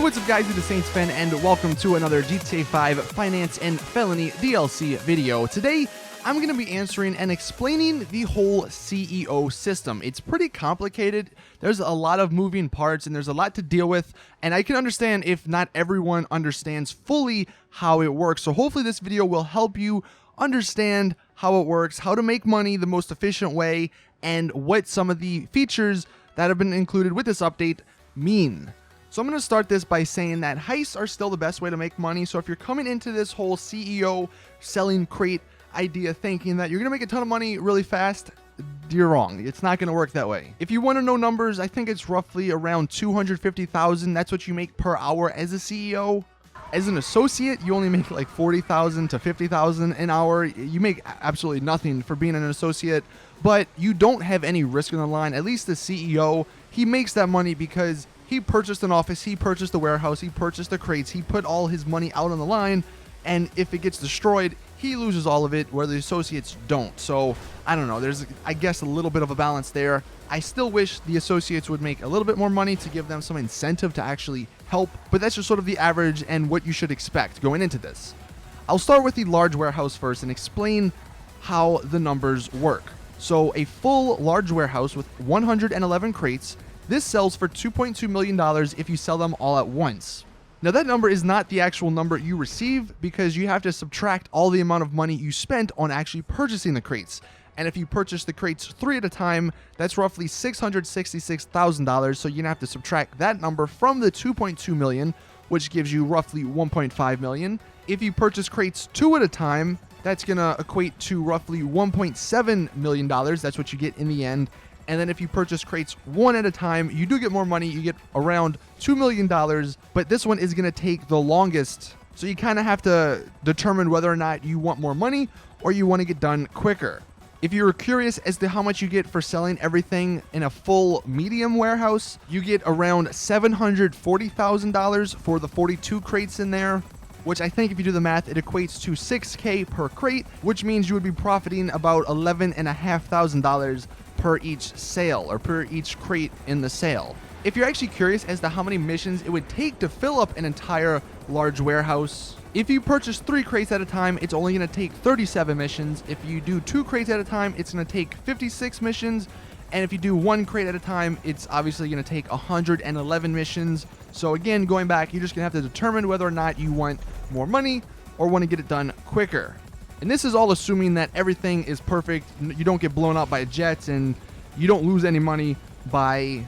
What's up guys, it is Saintsfan and welcome to another GTA 5 Finance and Felony DLC video. Today, I'm going to be answering and explaining the whole CEO system. It's pretty complicated, there's a lot of moving parts and there's a lot to deal with, and I can understand if not everyone understands fully how it works. So hopefully this video will help you understand how it works, how to make money the most efficient way, and what some of the features that have been included with this update mean. So I'm going to start this by saying that heists are still the best way to make money. So if you're coming into this whole CEO selling crate idea thinking that you're going to make a ton of money really fast, you're wrong. It's not going to work that way. If you want to know numbers, I think it's roughly around 250,000. That's what you make per hour as a CEO. As an associate, you only make like 40,000 to 50,000 an hour. You make absolutely nothing for being an associate, but you don't have any risk on the line. At least the CEO, he makes that money because he purchased an office, he purchased a warehouse, he purchased the crates, he put all his money out on the line, and if it gets destroyed, he loses all of it, where the associates don't. So, I don't know, there's, I guess, a little bit of a balance there. I still wish the associates would make a little bit more money to give them some incentive to actually help, but that's just sort of the average and what you should expect going into this. I'll start with the large warehouse first and explain how the numbers work. So, a full large warehouse with 111 crates, this sells for $2.2 million if you sell them all at once. Now that number is not the actual number you receive because you have to subtract all the amount of money you spent on actually purchasing the crates. And if you purchase the crates 3 at a time, that's roughly $666,000. So you're gonna have to subtract that number from the 2.2 million, which gives you roughly 1.5 million. If you purchase crates 2 at a time, that's gonna equate to roughly $1.7 million. That's what you get in the end. And then if you purchase crates 1 at a time, you do get more money. You get around $2 million, but this one is going to take the longest. So you kind of have to determine whether or not you want more money or you want to get done quicker. If you're curious as to how much you get for selling everything in a full medium warehouse, you get around $740,000 for the 42 crates in there, which I think if you do the math, it equates to $6K per crate, which means you would be profiting about $11,500 per each sale, or per each crate in the sale. If you're actually curious as to how many missions it would take to fill up an entire large warehouse, if you purchase 3 crates at a time, it's only going to take 37 missions. If you do 2 crates at a time, it's going to take 56 missions. And if you do 1 crate at a time, it's obviously going to take 111 missions. So again, going back, you're just going to have to determine whether or not you want more money or want to get it done quicker. And this is all assuming that everything is perfect, you don't get blown up by jets, and you don't lose any money by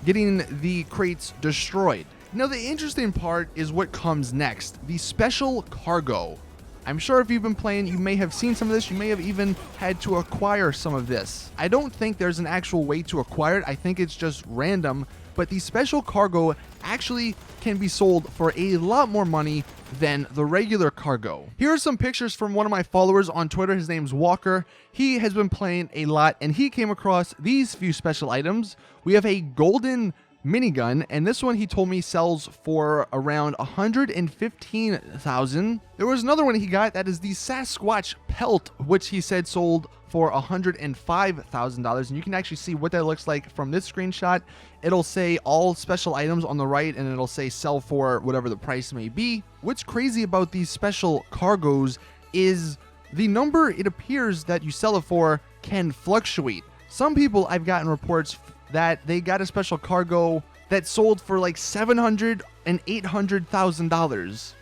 getting the crates destroyed. Now the interesting part is what comes next, the special cargo. I'm sure if you've been playing, you may have seen some of this, you may have even had to acquire some of this. I don't think there's an actual way to acquire it, I think it's just random, but the special cargo actually can be sold for a lot more money than the regular cargo. Here are some pictures from one of my followers on Twitter. His name's Walker. He has been playing a lot and he came across these few special items. We have a golden minigun, and this one he told me sells for around 115,000. There was another one he got that is the Sasquatch pelt, which he said sold for $105,000, and you can actually see what that looks like from this screenshot. It'll say all special items on the right, and it'll say sell for whatever the price may be. What's crazy about these special cargoes is the number it appears that you sell it for can fluctuate. Some people, I've gotten reports that they got a special cargo that sold for like $700,000 and $800,000.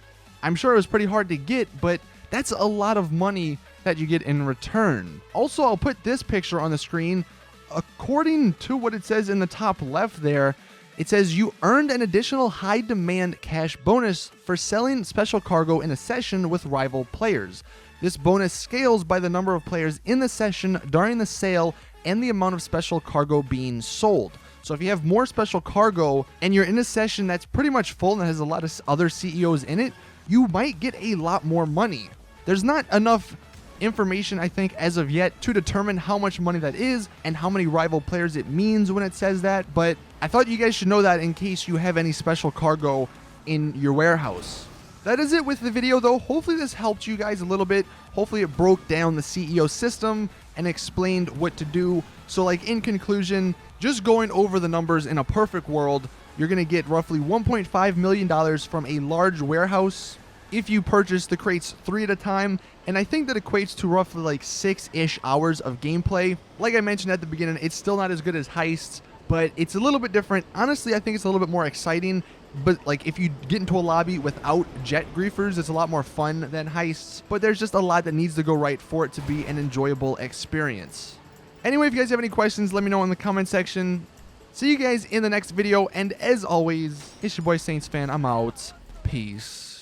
I'm sure it was pretty hard to get, but that's a lot of money that you get in return. Also, I'll put this picture on the screen. According to what it says in the top left there, it says you earned an additional high demand cash bonus for selling special cargo in a session with rival players. This bonus scales by the number of players in the session during the sale and the amount of special cargo being sold. So if you have more special cargo and you're in a session that's pretty much full and has a lot of other CEOs in it, you might get a lot more money. There's not enough information, I think, as of yet to determine how much money that is and how many rival players it means when it says that, but I thought you guys should know that in case you have any special cargo in your warehouse. That is it with the video though. Hopefully this helped you guys a little bit. Hopefully it broke down the CEO system and explained what to do. So like in conclusion, just going over the numbers in a perfect world, You're going to get roughly $1.5 million from a large warehouse if you purchase the crates 3 at a time, and I think that equates to roughly like 6-ish hours of gameplay. Like I mentioned at the beginning, it's still not as good as Heists, but it's a little bit different. Honestly, I think it's a little bit more exciting, but like if you get into a lobby without jet griefers, it's a lot more fun than Heists, but there's just a lot that needs to go right for it to be an enjoyable experience. Anyway, if you guys have any questions, let me know in the comment section. See you guys in the next video, and as always, it's your boy Saintsfan. I'm out. Peace.